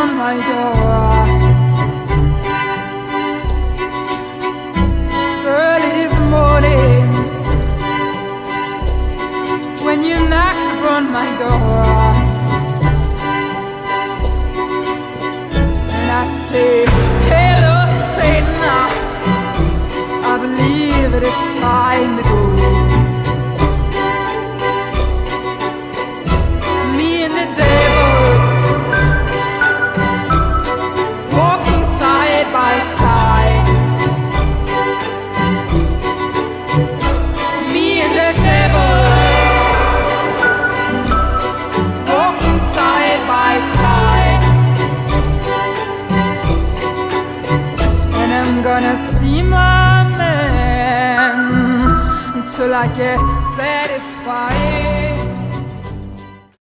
on my door. Early this morning, when you knocked upon my door, and I say, hello Satan, I believe it is time to go. Me and the devil walking side by side. Me and the devil walking side by side. And I'm gonna see my man until I get satisfied.